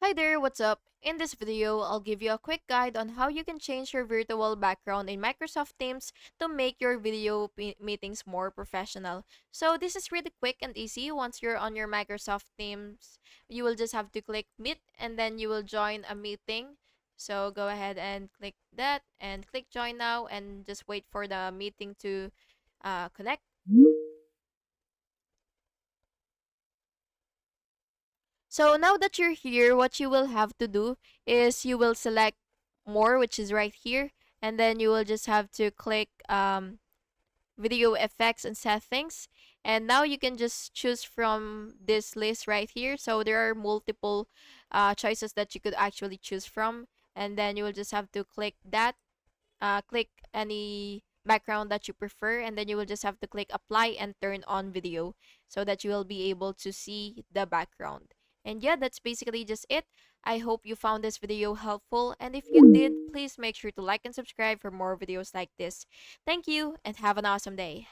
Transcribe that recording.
Hi there, what's up? In this video, I'll give you a quick guide on how you can change your virtual background in Microsoft Teams to make your video meetings more professional. So this is really quick and easy. Once you're on your Microsoft Teams, you will just have to click Meet and then you will join a meeting. So go ahead and click that and click Join Now and just wait for the meeting to connect. So now that you're here, what you will have to do is you will select more, which is right here, and then you will just have to click video effects and settings. And now you can just choose from this list right here. So there are multiple choices that you could actually choose from. And then you will just have to click that, click any background that you prefer, and then you will just have to click apply and turn on video so that you will be able to see the background. And yeah, that's basically just it. I hope you found this video helpful, and if you did, please make sure to like and subscribe for more videos like this. Thank you and have an awesome day.